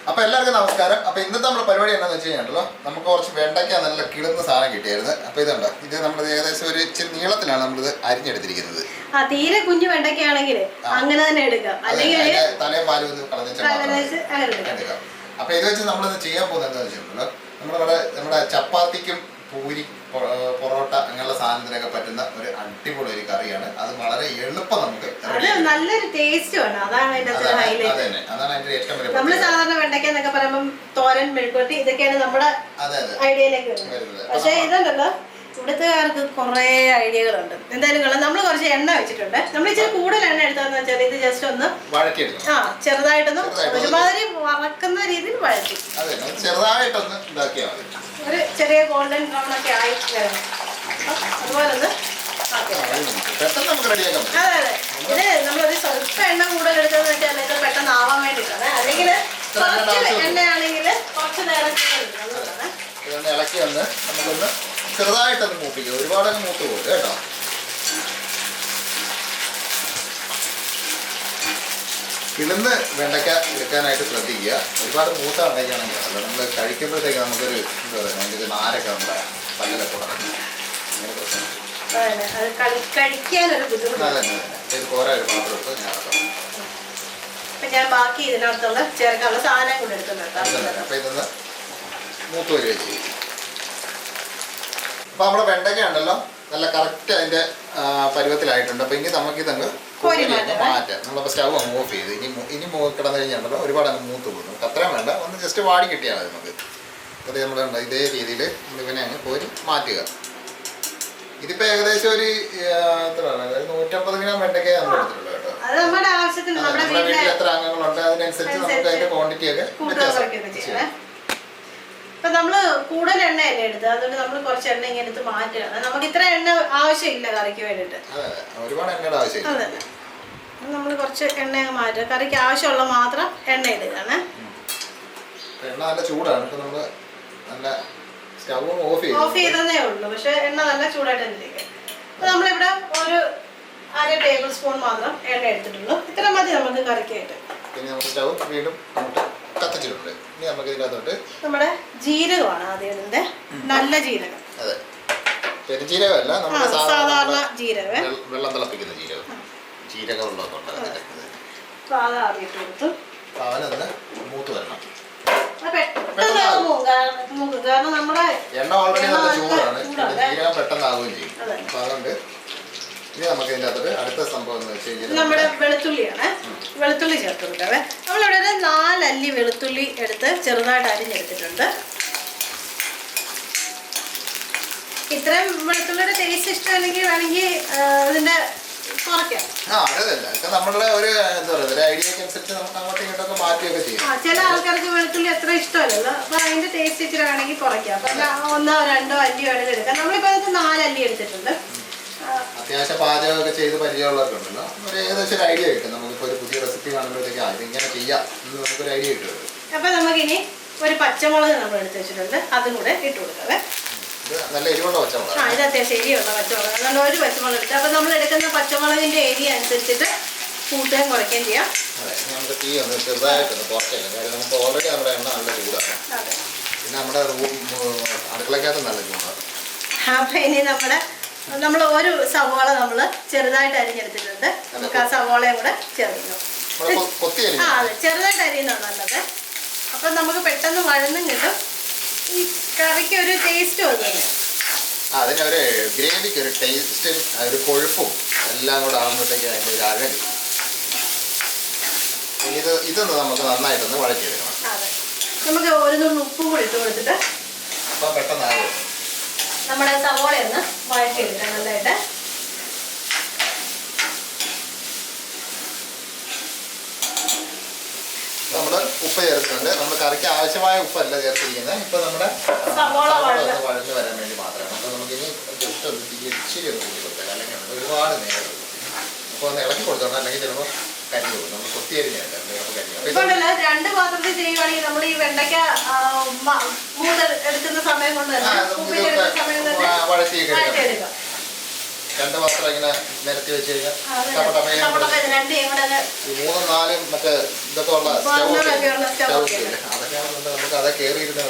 അപ്പോൾ എല്ലാവർക്കും നമസ്കാരം. അപ്പോൾ ഇന്നത്തെ നമ്മുടെ പരിപാടി എന്താണെന്ന് വെച്ച് കഴിഞ്ഞാൽ നമുക്ക് കുറച്ച് വെണ്ടയ്ക്ക നല്ല കിളുന്ന സാധനം കിട്ടിയായിരുന്നു. അപ്പോൾ ഇതുണ്ട്, ഇത് നമ്മൾ ഏകദേശം ഒരു ഇച്ചിരി നീളത്തിലാണ് നമ്മളിത് അരിഞ്ഞെടുത്തിരിക്കുന്നത്. തീരെ കുഞ്ഞു വെണ്ടയ്ക്കാണെങ്കിൽ അങ്ങനെ തന്നെ എടുക്കാം, അല്ലെങ്കിൽ തലയും പാലും ഒന്ന് കളഞ്ഞെടുക്കാം. അപ്പോൾ ഇത് വെച്ച് നമ്മളിത് ചെയ്യാൻ പോകുന്നത് എന്താണെന്ന് വെച്ചിട്ടുണ്ടെങ്കിൽ നമ്മുടെ ചപ്പാത്തിക്കും പൂരി പൊറോട്ട അങ്ങനെയുള്ള സാധനത്തിനൊക്കെ പറ്റുന്ന ഒരു അടിപൊളി ഒരു കറിയാണ്. അത് വളരെ എളുപ്പം നമുക്ക് നല്ലൊരു ടേസ്റ്റ് ആണ്. അതാണ് അതിന്റെ ഏറ്റവും വലിയ നമ്മള് സാധാരണ വെണ്ടയ്ക്ക എന്നൊക്കെ പറയുമ്പോൾ തോരൻ, മെഴുകുവരട്ടി ഇതൊക്കെയാണ് നമ്മുടെ ഐഡിയയിലേക്ക് വരുന്നത്. പക്ഷെ ഇതുണ്ടല്ലോ, ഇവിടുത്തുകാർക്ക് കുറെ ഐഡിയകളുണ്ട്. എന്തായാലും നമ്മൾ കുറച്ച് എണ്ണ വെച്ചിട്ടുണ്ട്. നമ്മൾ ഇച്ചിരി കൂടുതൽ എണ്ണ എടുത്താന്ന് വെച്ചാൽ ഇത് ജസ്റ്റ് ഒന്ന് ചെറുതായിട്ടൊന്ന് ഒരുമാതിരി വറക്കുന്ന രീതിയിൽ വഴറ്റി ചെറുതായിട്ടൊന്ന് ഇതാക്കിയാൽ മതി. ഒരു ചെറിയ ഗോൾഡൻ ബ്രൗൺ ഒക്കെ ആയി വരണം. അതുപോലെ ഒന്ന് അതെ അതെ, ഇത് നമ്മളൊരു സ്വല്പം എണ്ണ കൂടുതൽ എടുത്തതെന്ന് വെച്ചാൽ ഇത് പെട്ടെന്ന് ആവാൻ വേണ്ടിയിട്ടാണ്. അല്ലെങ്കിൽ കുറച്ച് എണ്ണയാണെങ്കിൽ കുറച്ച് നേരം ഇളക്കി വന്ന് നമുക്കൊന്ന് ചെറുതായിട്ടൊന്ന് മൂപ്പിക്കുക. ഒരുപാടൊക്കെ മൂത്ത് പോകും കേട്ടോ. കിളുന്ന് വെണ്ടയ്ക്ക എടുക്കാനായിട്ട് ശ്രദ്ധിക്കുക. ഒരുപാട് മൂത്ത വെണ്ടയ്ക്കാണെങ്കിൽ അല്ല, നമ്മൾ കഴിക്കുമ്പോഴത്തേക്ക് നമുക്കൊരു എന്താ പറയുക, അതിൻ്റെ ഒരു നാരൊക്കെ നമ്മുടെ പല്ലിലൊക്കെ തുടങ്ങും. അങ്ങനെ പ്രശ്നം കഴിക്കാനൊരു ബുദ്ധിമുട്ട്. അതന്നെ, ഇത് കോര ഒരു പാത്രം എടുത്ത് ഞാൻ ബാക്കി ഇതിനകത്തുള്ള ചേർക്കാനുള്ള സാധനം കൂടെ എടുക്കുന്നുണ്ട്. അപ്പം ഇതൊന്ന് മൂത്ത് വരിക ചെയ്യും. അപ്പോൾ നമ്മുടെ വെണ്ടയ്ക്ക ഉണ്ടല്ലോ നല്ല കറക്റ്റ് അതിൻ്റെ പരുവത്തിലായിട്ടുണ്ട്. അപ്പോൾ ഇനി നമുക്കിതങ്ങ് മാറ്റാം. നമ്മളപ്പോൾ സ്റ്റവ് അങ്ങ് ഓഫ് ചെയ്ത് ഇനി കിടന്നു കഴിഞ്ഞാൽ ഒരുപാട് അങ്ങ് മൂത്ത് പോകും. നമുക്ക് അത്രയും വേണ്ട, ഒന്ന് ജസ്റ്റ് വാടി കിട്ടിയാൽ മതി നമുക്ക്. അത് നമ്മൾ ഇതേ രീതിയിൽ ഇവനെ അങ്ങ് കോരി മാറ്റുക. ഇതിപ്പോൾ ഏകദേശം ഒരു എത്രയാണ്, 150 ഗ്രാം വെണ്ടയ്ക്ക നമ്മൾ എടുത്തിട്ടുള്ളൂ കേട്ടോ. നമ്മുടെ വീട്ടിൽ എത്ര അംഗങ്ങളുണ്ട് അതിനനുസരിച്ച് നമുക്ക് അതിൻ്റെ ക്വാണ്ടിറ്റി ഒക്കെ വ്യത്യാസം. ഇപ്പൊ നമ്മള് കൂടുതൽ എണ്ണയല്ലേ എടുത്തത്, അതുകൊണ്ട് നമ്മൾ കുറച്ച് എണ്ണ ഇങ്ങനെ എടുത്ത് മാറ്റുകയാണ്. നമുക്ക് ഇത്ര എണ്ണ ആവശ്യമില്ല കറിക്ക് വേണ്ടിട്ട്. ഒരുപാട് എണ്ണയുടെ ആവശ്യമില്ല. അതെ, നമ്മൾ കുറച്ച് എണ്ണ മാറ്റുക. കറിക്ക് ആവശ്യമുള്ള മാത്രം എണ്ണ ഇടുകയാണ്. എണ്ണ നല്ല ചൂടാണ്. ഇപ്പൊ നമ്മള് നല്ല സ്റ്റവ് ഓഫ് ചെയ്തതേ ഉള്ളൂ, പക്ഷെ എണ്ണ നല്ല ചൂടായിട്ട് തന്നെ ഇരിക്കും. അപ്പൊ നമ്മളിവിടെ ഒരു 1/2 ടേബിൾ സ്പൂൺ മാത്രം എണ്ണ എടുത്തിട്ടുള്ളൂ. ഇത്ര മതി നമുക്ക് കറിക്കായിട്ട്. പിന്നെ നമുക്ക് സ്റ്റവ് വീണ്ടും കത്തിച്ചിട്ടുണ്ട്. ഇനി നമുക്ക് ഇതിനകത്തോട്ട് നമ്മുടെ ജീരകമാണ് ആദ്യം ഇടുന്നത്. നല്ല ജീരകം. അതെ, പെരുജീരകമല്ല, നമ്മുടെ സാധാരണ ജീരകം, വെള്ളം തിളപ്പിക്കുന്ന ജീരകം. ജീരകമുള്ളതൊക്കെ ഉണ്ടാകുന്നത് സാധാരണ ഇട്ട് കൊടുത്തു. പാലൊന്ന് മൂത്ത് വരണം. കാരണം നമ്മുടെ എണ്ണ ഓൾറെഡി നല്ല ചൂടാണ്, ജീരകം പെട്ടെന്ന് ആവുകയും ചെയ്യും. അപ്പൊ അതുകൊണ്ട് ഇനി നമുക്ക് ഇതിൻ്റെ അകത്തോട്ട് അടുത്ത സംഭവം എന്ന് വെച്ച് കഴിഞ്ഞാൽ നമ്മുടെ വെളുത്തുള്ളിയാണ്. വെളുത്തുള്ളി ചേർത്ത് കൊടുക്കാവേ. നമ്മളിവിടെ ഒരു 4 അല്ലി വെളുത്തുള്ളി എടുത്ത് ചെറുതായിട്ട് അരിഞ്ഞെടുത്തിട്ടുണ്ട്. ഇത്രയും വെളുത്തുള്ളിയുടെ ടേസ്റ്റ് ഇഷ്ടമല്ലെങ്കിൽ വേണമെങ്കിൽ ഇതിന്റെ കുറയ്ക്കാം. നമ്മളുടെ ഒരു എന്താ പറയുക, ഒരു ഐഡിയക്ക് അനുസരിച്ച് നമുക്ക് അങ്ങോട്ടും ഇങ്ങോട്ടൊക്കെ മാറ്റുകയൊക്കെ ചെയ്യും. ചില ആൾക്കാർക്ക് വെളുത്തുള്ളി അത്ര ഇഷ്ടമല്ലല്ലോ, അപ്പൊ അതിന്റെ ടേസ്റ്റ് ഇച്ചിരി വേണമെങ്കിൽ കുറയ്ക്കാം. അപ്പൊ 1 2 അല്ലി വേണമെങ്കിൽ എടുക്കാം. നമ്മളിപ്പോ 4 അല്ലി എടുത്തിട്ടുണ്ട്. അത്യാവശ്യം പാചകമൊക്കെ ചെയ്ത് പരിചയമുള്ളവർക്ക് ഉണ്ടല്ലോ, ഒരു ഏകദേശം ഒരു ഐഡിയ കിട്ടും. നമുക്കിപ്പോൾ ഒരു പുതിയ റെസിപ്പി കാണുമ്പോഴത്തേക്ക് ഇതിങ്ങനെ ചെയ്യാം എന്ന് നമുക്കൊരു ഐഡിയ കിട്ടും. അപ്പൊ നമുക്കിനി ഒരു പച്ചമുളക് നമ്മൾ എടുത്ത് വെച്ചിട്ടുണ്ട്, അതും കൂടെ ഇട്ട് കൊടുക്കാവേ. നല്ല എരിവുള്ള പച്ചമുളക്. ഇത് അത്യാവശ്യം എരിയുള്ള പച്ചമുളക്. നല്ല ഒരു പച്ചമുളക് എടുത്ത് അപ്പൊ നമ്മൾ എടുക്കുന്ന പച്ചമുളകിന്റെ എരി അനുസരിച്ചിട്ട് കൂട്ടുകയും കുറയ്ക്കുകയും ചെയ്യാം. അതെ, നമുക്ക് തീ ഒന്ന് ചെറുതായിട്ടൊന്ന് കുറയ്ക്കാം. കാര്യം നമുക്ക് ഓൾറെഡി നമ്മുടെ എണ്ണ നല്ല ചൂടാണ്. പിന്നെ നമ്മുടെ അടുക്കളക്കകത്ത് നല്ല ചൂടാണ്. അപ്പൊ ഇനി നമ്മൾ ഒരു സവോള നമ്മൾ ചെറുതായിട്ട് അരിഞ്ഞെടുത്തിട്ടുണ്ട്. നമുക്ക് ആ സവോളയും കൂടെ ചേർക്കണം. അതെ, ചെറുതായിട്ട് അരിയുന്നതാണ് നല്ലത്. അപ്പൊ നമുക്ക് പെട്ടെന്ന് വഴന്നും കിട്ടും. ഈ കറിക്ക് ഒരു ടേസ്റ്റും അതുതന്നെ. അതിനൊരു ഗ്രേവിക്ക് ഒരു ടേസ്റ്റും ഒരു കൊഴുപ്പും എല്ലാം കൂടെ ആകുമ്പോഴത്തേക്ക് അതിൻ്റെ ഒരു അഴക്. ഇതൊന്ന് നമുക്ക് നന്നായിട്ടൊന്ന് വഴറ്റിയെടുക്കണം. അതെ, നമുക്ക് ഒരു നുള്ളി ഉപ്പും കൂടി ഇട്ട് കൊടുത്തിട്ട് അപ്പം പെട്ടെന്നാകും. നമ്മുടെ സവോള ഒന്ന് വഴറ്റിയെടുക്കാം നല്ലതായിട്ട്. നമ്മൾ ഉപ്പ് ചേർത്തിട്ടുണ്ട്. നമ്മൾ കറിക്ക് ആവശ്യമായ ഉപ്പല്ല ചേർത്തിരിക്കുന്നത്. ഇപ്പം നമ്മുടെ സവോള വഴന്ന് വരാൻ വേണ്ടി മാത്രമാണ്. അപ്പോൾ നമുക്കിനി ജസ്റ്റ് ഒന്ന് ഇച്ചിരി ഒന്ന് കൂടി കൊടുക്കാം, അല്ലെങ്കിൽ ഒരുപാട് നേരം അപ്പോൾ ഒന്ന് ഇളക്കി കൊടുത്തോണം, അല്ലെങ്കിൽ ചിലപ്പോൾ കരിഞ്ഞു പോകും. നമ്മൾ കൊത്തിയരിഞ്ഞല്ല കരിഞ്ഞു. 2 പാത്രത്തിൽ ചെയ്യുവാണെങ്കിൽ നമ്മൾ ഈ വെണ്ടയ്ക്ക എടുക്കുന്ന സമയം കൊണ്ട് വഴറ്റിയൊക്കെ എടുക്കാം. രണ്ട് പാത്രം ഇങ്ങനെ നിരത്തി വെച്ച് കഴിഞ്ഞാൽ ഈ 3-4 മറ്റേ ഇതൊക്കെ ഉള്ള സ്റ്റൗ ഇല്ലേ, അതൊക്കെ നമുക്ക് അതെ കയറിയിരുന്ന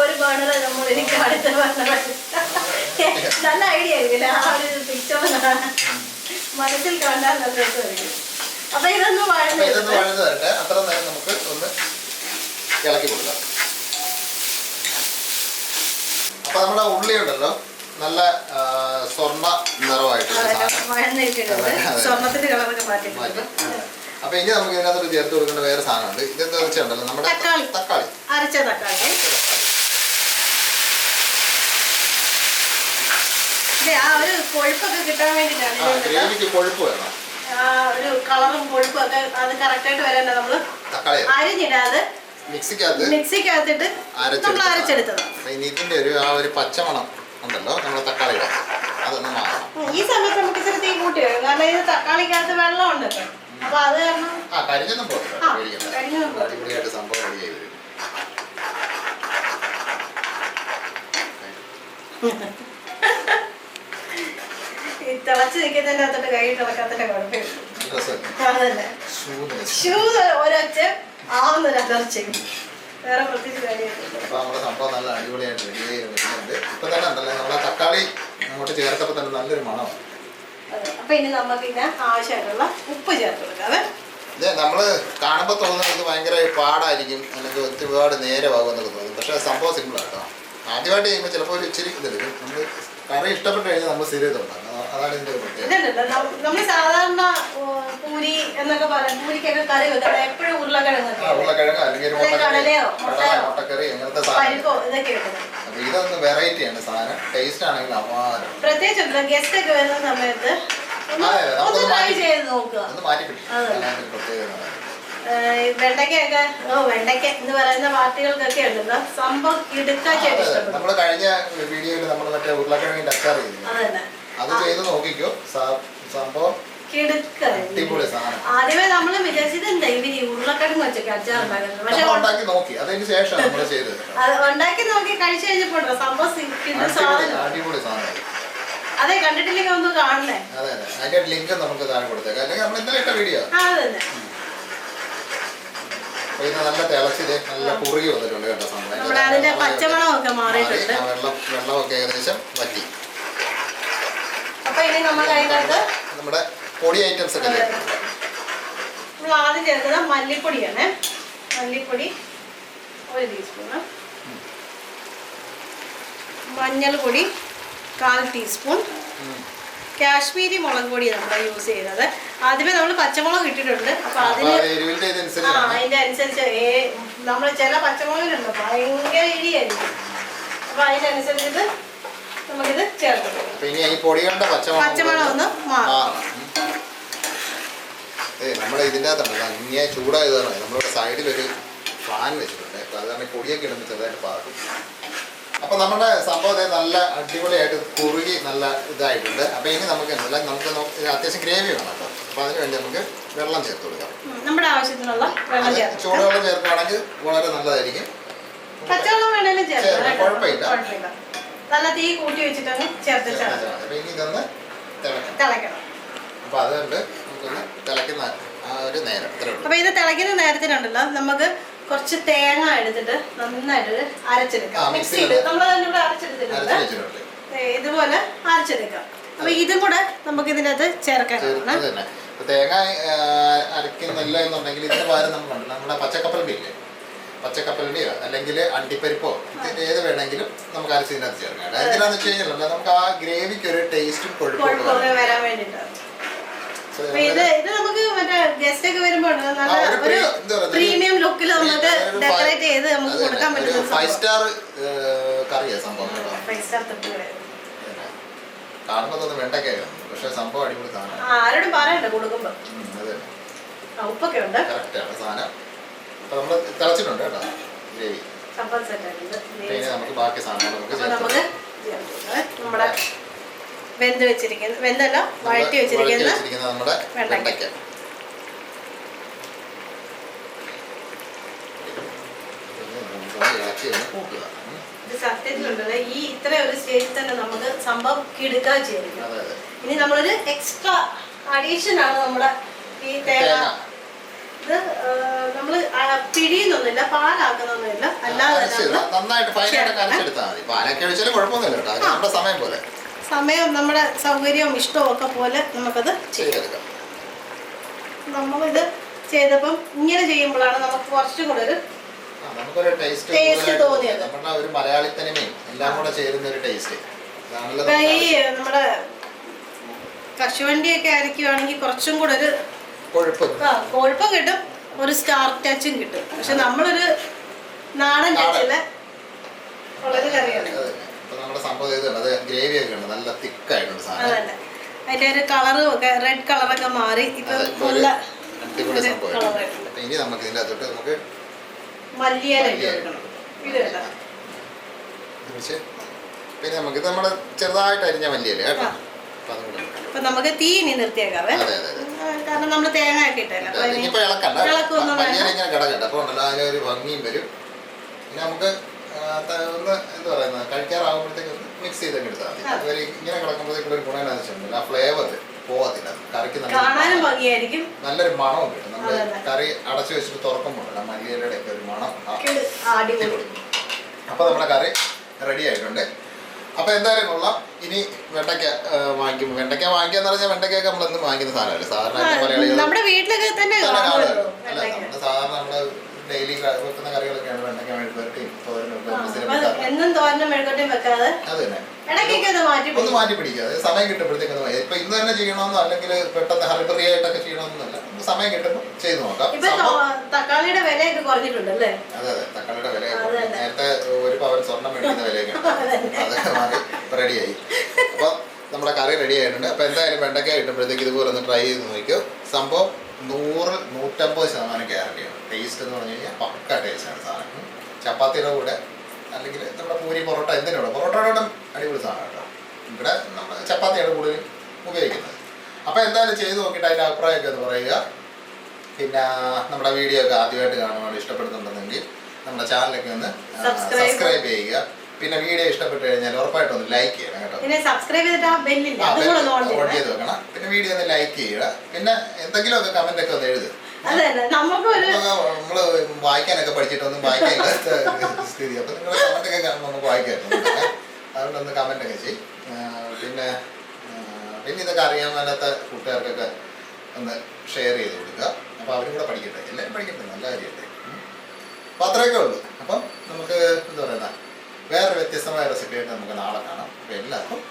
ഒരു ബർണർ നമ്മൾ എനിക്ക് അടുത്ത നല്ല ഐഡിയ ആയിരിക്കില്ല. ആ ഒരു പിക്ചർ മനസ്സിൽ കാണാൻ നല്ല രസമായിരിക്കും. അപ്പൊ ഇതൊന്ന് വഴന്ന് തരട്ടെ. അത്ര നേരം നമുക്ക് ഒന്ന് ഇളക്കി കൊടുക്കാം. അപ്പൊ നമ്മുടെ ഉള്ളി ഉണ്ടല്ലോ നല്ല സ്വർണ്ണ നിറമായിട്ട് സ്വർണ്ണത്തിന്റെ കളറൊക്കെ മാറ്റി. അപ്പൊ ഇനി നമുക്ക് ഇതിനകത്ത് ചേർത്ത് കൊടുക്കേണ്ട വേറെ സാധനമുണ്ട്. ഇതെന്താ വെച്ചിട്ടുണ്ടല്ലോ നമ്മുടെ തക്കാളി, അരച്ച തക്കാളി. ആ ഒരു കൊഴുപ്പൊക്കെ കിട്ടാൻ വേണ്ടിട്ടാണ്, ഗ്രേവിക്ക് കൊഴുപ്പ് വേണം. ഒരു കളറും കൊഴുപ്പും ഒക്കെ അത് കറക്റ്റ് ആയിട്ട് വരാൻ നമ്മള് അരിഞ്ഞിടാതെ മിക്സിക്കകത്തിട്ട് നമ്മൾ അരച്ചെടുത്തത്. ഇതിന്റെ ഒരു പച്ചമണം ഉണ്ടല്ലോ നമ്മുടെ തക്കാളി അതൊന്ന് മാറണം. ഈ സമയത്ത് നമുക്ക് ഇച്ചിരി തീ കൂട്ടി വരും, കാരണം ഇത് തക്കാളിക്കകത്ത് വെള്ളം ഉണ്ടല്ലോ. അപ്പൊ അത് കാരണം കരിഞ്ഞൊന്നും പോകില്ല, അടിപൊളിയായിട്ട് സംഭവം റെഡിയായി വരും. ഈ തിളച്ച് നിൽക്കുന്നതിന്റെ അകത്തോട്ട് കൈ തിളക്കാത്തതിന്റെ കുഴപ്പമില്ല. ഒരൊച്ച ആവുന്നൊരു അലർച്ചയും വേറെ പ്രത്യേകിച്ച് കാര്യമായിട്ടില്ല. അപ്പൊ നമ്മുടെ സംഭവം നല്ല അടിപൊളിയായിട്ട് റെഡിയായി വരുന്നുണ്ട്. ഇപ്പൊ തന്നെ ഉണ്ടല്ലോ നമ്മളെ തക്കാളി അങ്ങോട്ട് ചേർത്തപ്പോ തന്നെ നല്ലൊരു മണമാണ്. അപ്പൊ ഇനി നമുക്ക് ഇതിന് ആവശ്യമായിട്ടുള്ള ഉപ്പ് ചേർത്ത് കൊടുക്കാതെ. നമ്മള് കാണുമ്പോ തോന്നുന്നത് ഇത് ഭയങ്കര പാടായിരിക്കും, അല്ലെങ്കിൽ ഒരുപാട് നേരമാകുമെന്നൊക്കെ തോന്നും. പക്ഷെ സംഭവം സിമ്പിൾ ആട്ടോ. ആദ്യമായിട്ട് ചെയ്യുമ്പോൾ ചിലപ്പോൾ ഒരു ഇച്ചിരി ഇതെടുക്കും. നമ്മള് കറി ഇഷ്ടപ്പെട്ട് കഴിഞ്ഞാൽ നമ്മൾ സ്ഥിരതുണ്ടാകും. അതാണ് ഇതിന്റെ പ്രത്യേകത. നമ്മൾ സാധാരണ പൂരി എന്നൊക്കെ പറയാം, പൂരിക്കൊക്കെ കറി വെക്കാം എപ്പോഴും ഉരുളക്കിഴങ്ങ് അല്ലെങ്കിൽ മുട്ടക്കറി അങ്ങനത്തെ സാധനം. അപ്പൊ ഇതൊന്ന് വെറൈറ്റിയാണ് സാധനം. ടേസ്റ്റ് ആണെങ്കിൽ അപാരം. പ്രത്യേകിച്ച് ഗസ്റ്റ് ഒക്കെ വരുന്ന സമയത്ത് ഒന്ന് മാറ്റി പിടിക്കും. പ്രത്യേകത വെണ്ടയ്ക്കൊക്കെ വെണ്ടയ്ക്ക എന്ന് പറയുന്ന പാർട്ടികൾക്കൊക്കെ ഉണ്ടല്ലോ സംഭവം ഇടുക്കാച്ചായിട്ട് ഇഷ്ടപ്പെടും. നമ്മള് കഴിഞ്ഞ വീഡിയോയിൽ നമ്മൾ മറ്റേ ഉരുളക്കിഴങ്ങിന്റെ അച്ചാർ ചെയ്തു, അത് ചെയ്ത് നോക്കിക്കോ. സംഭവം അടിപൊളി സാധനം. ആദ്യമേ നമ്മള് വിചാരിച്ചത് എന്താ ഇവര് ഉരുളക്കിഴങ്ങ് വെച്ചൊക്കെ അച്ചാർ ഉണ്ടാക്കുന്നത്, പക്ഷെ ഉണ്ടാക്കി നോക്കി. അതിന് ശേഷം നമ്മൾ ചെയ്തത് ഉണ്ടാക്കി നോക്കി കഴിച്ചു കഴിഞ്ഞപ്പോ സംഭവം അടിപൊളി സാധനം. അതെ, കണ്ടിട്ടില്ലെങ്കിൽ ഒന്ന് കാണണേ. അതെ അതെ, അതിന്റെ ലിങ്ക് നമുക്ക് താഴെ കൊടുത്തേക്കാം, അല്ലെങ്കിൽ നമ്മൾ ഇന്നലെ ഇട്ട വീഡിയോ. അതെ നല്ല തിളച്ചിത് നല്ല കുറുകി വന്നിട്ടുണ്ട് കേട്ടോ. അതിന്റെ പച്ചമണമൊക്കെ മാറിയിട്ടുണ്ട്, വെള്ളമൊക്കെ ഏകദേശം വറ്റി. അപ്പൊ ഇനി നമ്മൾ അതിനകത്ത് നമ്മുടെ പൊടി ഐറ്റംസ് ഒക്കെ നമ്മൾ ആദ്യം ചേർക്കുന്നത് മല്ലിപ്പൊടിയാണ്. മല്ലിപ്പൊടി 1 ടീസ്പൂണ്, മഞ്ഞൾപ്പൊടി 1/4 ടീസ്പൂൺ, കാശ്മീരി മുളക് പൊടി നമ്മൾ യൂസ് ചെയ്യുന്നത്. ആദ്യമേ നമ്മൾ പച്ചമുളക് ഇട്ടിട്ടുണ്ട്, അപ്പൊ അതിന് അതിന്റെ അനുസരിച്ച് നമ്മൾ ചില പച്ചമുളകിലുണ്ട് ഭയങ്കര എരിയായിരിക്കും, അപ്പൊ അതിനനുസരിച്ചിട്ട് നമുക്കിത് ചേർത്ത് പച്ചമുളക് ഒന്ന് മാറും. നമ്മുടെ ഇതിൻ്റെ അകത്തുണ്ടല്ലോ ഇങ്ങനെ ചൂടായതാണ്. നമ്മുടെ സൈഡിലൊരു ഫാൻ വെച്ചിട്ടുണ്ട്, അതാണ് പൊടിയൊക്കെ ഇടുമ്പോൾ ചെറുതായിട്ട് പാകും. അപ്പൊ നമ്മുടെ സംഭവത്തെ നല്ല അടിപൊളിയായിട്ട് കുറുകി നല്ല ഇതായിട്ടുണ്ട്. അപ്പൊ ഇനി നമുക്ക് നമുക്ക് അത്യാവശ്യം ഗ്രേവി വേണം കേട്ടോ. അപ്പൊ അതിന് വേണ്ടി നമുക്ക് വെള്ളം ചേർത്ത് കൊടുക്കാം. നമ്മുടെ ആവശ്യത്തിനുള്ള വെള്ളം ചൂടുവെള്ളം ചേർക്കുകയാണെങ്കിൽ വളരെ നല്ലതായിരിക്കും. പച്ചവെള്ളം വേണേലും ചേർക്കാം, കുഴപ്പമില്ല. നല്ല തീ കൂട്ടി വെച്ചിട്ടൊന്ന് ചേർത്ത്. അപ്പൊ ഇനി ഇതൊന്ന് തിളക്കണം. അപ്പൊ അതുകൊണ്ട് നമുക്കൊന്ന് തിളക്കുന്ന ആ ഒരു നേരം. അപ്പൊ ഇത് തിളക്കുന്ന നേരത്തിനുണ്ടല്ലോ നമുക്ക് കുറച്ച് തേങ്ങ എടുത്തിട്ട് നന്നായിട്ട് അരച്ചെടുക്കാം. മിക്സിയിൽ നമ്മൾ തന്നെ അരച്ചെടുത്തിട്ടുണ്ട്, ഇതുപോലെ അരച്ചെടുക്കാം. അപ്പൊ ഇതും കൂടെ നമുക്ക് ഇതിനകത്ത് ചേർക്കാൻ. തേങ്ങ അരക്കുന്നില്ല എന്നുണ്ടെങ്കിൽ ഇതിന് പകരം നമ്മുടെ പച്ചക്കപ്പലിന്റെ പച്ചക്കപ്പലിന്റെയോ അല്ലെങ്കിൽ അണ്ടിപ്പരിപ്പോ ഇതിന്റെ ഏത് വേണമെങ്കിലും നമുക്ക് അരച്ച് ഇതിനകത്ത് ചേർക്കാം. എന്തിനാന്ന് വെച്ച് കഴിഞ്ഞാൽ നമുക്ക് ആ ഗ്രേവിക്ക് ഒരു ടേസ്റ്റും കൊഴുപ്പും വരാൻ വേണ്ടിയിട്ടാണ്. ഇത് നമുക്ക് മറ്റേ ഗസ്റ്റ് ഒക്കെ വരുമ്പോ പ്രീമിയം ലുക്കിൽ നമുക്ക് ഡെക്കറേറ്റ് ചെയ്ത് നമുക്ക് കൊടുക്കാൻ പറ്റും. 5 സ്റ്റാർ കറിയാ സംഭവം. 5 സ്റ്റാർ തട്ടുകട കാണുമ്പോൾ വെണ്ടയ്ക്കായിരുന്നു, പക്ഷെ സംഭവം അടിപൊളി സാധനം. ആരോടും പറയണ്ട കൊടുക്കുമ്പോ. അതെ, ഉപ്പൊക്കെ ഉണ്ട്, കറക്റ്റാണ് സാധനം. അപ്പൊ നമ്മള് തിളച്ചിട്ടുണ്ട് കേട്ടോ ഗ്രേവി. നമുക്ക് ബാക്കി സാധനങ്ങൾ നമുക്ക് നമ്മുടെ വെന്ത് വെച്ചിരിക്കുന്ന വെന്തല്ല വഴറ്റി വെച്ചിരിക്കുന്ന നമ്മുടെ വെണ്ടയ്ക്ക. സത്യത്തിലുണ്ടല്ലോ ഈ ഇത്ര ഒരു സ്റ്റേജിൽ തന്നെ നമുക്ക് സംഭവം കിടുക്കാൻ ചെയ്തിരിക്കും. ഇനി നമ്മളൊരു എക്സ്ട്രാ അഡീഷൻ ആണ് നമ്മുടെ ഈ തേങ്ങ. ഇത് നമ്മള് പിഴിയുന്നൊന്നുമില്ല, പാലാക്കുന്നൊന്നുമില്ല, അല്ലാതെ സമയം നമ്മുടെ സൗകര്യവും ഇഷ്ടവും ഒക്കെ പോലെ നമുക്കത് ചെയ്തെടുക്കാം. നമ്മളിത് ചെയ്തപ്പം ഇങ്ങനെ ചെയ്യുമ്പോഴാണ് നമുക്ക് കുറച്ചും കൂടെ ഒരു ടേസ്റ്റ് തോന്നിയത്. ഈ നമ്മുടെ കശുവണ്ടിയൊക്കെ അരയ്ക്കുവാണെങ്കിൽ കുറച്ചും കൂടെ ഒരു കൊഴുപ്പും കിട്ടും, ഒരു സ്റ്റാർ ടച്ചും കിട്ടും. പക്ഷെ നമ്മളൊരു നാടൻ ടച്ചില് ഉള്ളൊരു കറിയാണ്. അതല്ല, അതിന്റെ ഒരു കളറും ഒക്കെ റെഡ് കളറൊക്കെ മാറി ഇപ്പൊ നല്ല മല്ലിയില എടുക്കണം. ഇത് കേട്ടോ, പിന്നെ നമുക്ക് നമ്മുടെ ചെറുതായിട്ട് അരിഞ്ഞ മല്ലിയില കേട്ടോ. അപ്പൊ നമുക്ക് തീ ഇനി നിർത്തിയേക്കാവേ, കാരണം നമ്മള് തേങ്ങ ഒക്കെ ഇട്ടല്ലോ. അതിനൊരു ഭംഗിയും വരും. പിന്നെ നമുക്ക് ഒന്ന് എന്താ പറയുന്നത്, കഴിക്കാറാകുമ്പോഴത്തേക്ക് മിക്സ് ചെയ്തൊക്കെ എടുത്താൽ മതി. അതുവരെ ഇങ്ങനെ കിടക്കുമ്പോഴത്തേക്കുള്ള ഒരു ഗുണം എന്താണെന്ന് വെച്ചിട്ടുണ്ടെങ്കിൽ ആ ഫ്ലേവർ പോകത്തില്ല, കറിക്ക് നല്ലൊരു മണവും കിട്ടും. നമ്മൾ കറി അടച്ചു വെച്ചിട്ട് തുറക്കുമ്പോൾ മല്ലിയിലയുടെ ഒക്കെ ഒരു മണം. അപ്പൊ നമ്മുടെ കറി റെഡി ആയിട്ടുണ്ട്. അപ്പൊ എന്തായാലും കൊള്ളാം. ഇനി വെണ്ടയ്ക്ക വാങ്ങിക്കുമ്പോൾ വെണ്ടയ്ക്ക വാങ്ങിക്കാന്ന് പറഞ്ഞാൽ വെണ്ടയ്ക്കൊക്കെ നമ്മൾ എന്നും വാങ്ങിക്കുന്ന സാധനമല്ലേ, സാധാരണ മലയാളികൾ സാധാരണ നമ്മള് ഡെയിലി വെക്കുന്ന കറികളൊക്കെയാണ് വെണ്ടയ്ക്ക മെഴുകുവരട്ടിയും തോരനും. അത് തന്നെ ഒന്ന് മാറ്റി പിടിക്കുക, സമയം കിട്ടുമ്പോഴത്തേക്ക്. ഇപ്പൊ ഇന്ന് തന്നെ ചെയ്യണമെന്നോ അല്ലെങ്കിൽ പെട്ടെന്ന് ഹറിബറി ആയിട്ടൊക്കെ ചെയ്യണമെന്നല്ല, സമയം കിട്ടുമ്പോൾ ചെയ്ത് നോക്കാം. തക്കാളിയുടെ വിലയൊക്കെ കുറഞ്ഞിട്ടുണ്ടല്ലേ? അതെ അതെ, തക്കാളിയുടെ വില നേരത്തെ ഒരു പവൻ സ്വർണ്ണം മേടിക്കുന്ന വിലയൊക്കെ അതൊക്കെ മാറി റെഡിയായി. അപ്പൊ നമ്മുടെ കറി റെഡി ആയിട്ടുണ്ട്. അപ്പൊ എന്തായാലും വെണ്ടയ്ക്ക കിട്ടുമ്പോഴത്തേക്ക് ഇതുപോലെ ഒന്ന് ട്രൈ ചെയ്ത് നോക്കിയോ. സംഭവം 100-150% ഗ്യാരണ്ടിയാണ്. ടേസ്റ്റ് എന്ന് പറഞ്ഞു കഴിഞ്ഞാൽ പക്ക ടേസ്റ്റാണ് സാധനം. ചപ്പാത്തിയുടെ കൂടെ അല്ലെങ്കിൽ നമ്മുടെ പൂരി പൊറോട്ട എന്തിനാണ്, പൊറോട്ടയുടെ അടിപൊളി സാധനം കേട്ടോ. ഇവിടെ നമ്മൾ ചപ്പാത്തിയാണ് കൂടുതൽ ഉപയോഗിക്കുന്നത്. അപ്പോൾ എന്തായാലും ചെയ്ത് നോക്കിയിട്ട് അതിൻ്റെ അഭിപ്രായമൊക്കെ ഒന്ന് പറയുക. പിന്നെ നമ്മുടെ വീഡിയോ ഒക്കെ ആദ്യമായിട്ട് കാണുവാൻ ഇഷ്ടപ്പെടുന്നുണ്ടെങ്കിൽ നമ്മുടെ ചാനലൊക്കെ ഒന്ന് സബ്സ്ക്രൈബ് ചെയ്യുക. പിന്നെ വീഡിയോ ഇഷ്ടപ്പെട്ട് കഴിഞ്ഞാൽ ഉറപ്പായിട്ടും ഒന്ന് ലൈക്ക് ചെയ്യണം കേട്ടോ. ഓൺ ചെയ്ത് വെക്കണം. പിന്നെ വീഡിയോ ഒന്ന് ലൈക്ക് ചെയ്യുക. പിന്നെ എന്തെങ്കിലുമൊക്കെ കമന്റ് ഒക്കെ ഒന്ന് എഴുതുക. നമ്മള് വായിക്കാനൊക്കെ പഠിച്ചിട്ടൊന്നും വായിക്കാനുള്ള സ്ഥിതി. അപ്പൊ നിങ്ങളുടെ കമന്റ് ഒക്കെ കാണുമ്പോൾ നമുക്ക് വായിക്കാം. അതുകൊണ്ടൊന്ന് കമന്റ് ഒക്കെ ചെയ്യും. പിന്നെ ഇതൊക്കെ അറിയാൻ മേലാത്ത കൂട്ടുകാർക്കൊക്കെ ഒന്ന് ഷെയർ ചെയ്ത് കൊടുക്കുക. അപ്പൊ അവരും കൂടെ പഠിക്കട്ടെ, എല്ലാവരും പഠിക്കട്ടെ, നല്ല കാര്യമല്ലേ. അപ്പൊ അത്രയൊക്കെ ഉള്ളൂ. അപ്പം നമുക്ക് എന്താ പറയുന്ന വേറെ വ്യത്യസ്തമായ റെസിപ്പി ആയിട്ട് നമുക്ക് നാളെ കാണാം. അപ്പൊ എല്ലാവർക്കും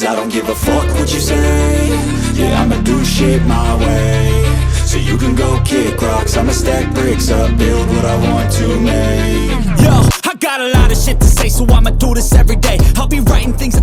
I don't give a fuck what you say. Yeah, I'ma do shit my way. So you can go kick rocks, I'ma stack bricks up, build what I want to make. Yo, I got a lot of shit to say, so I'ma do this every day. I'll be writing things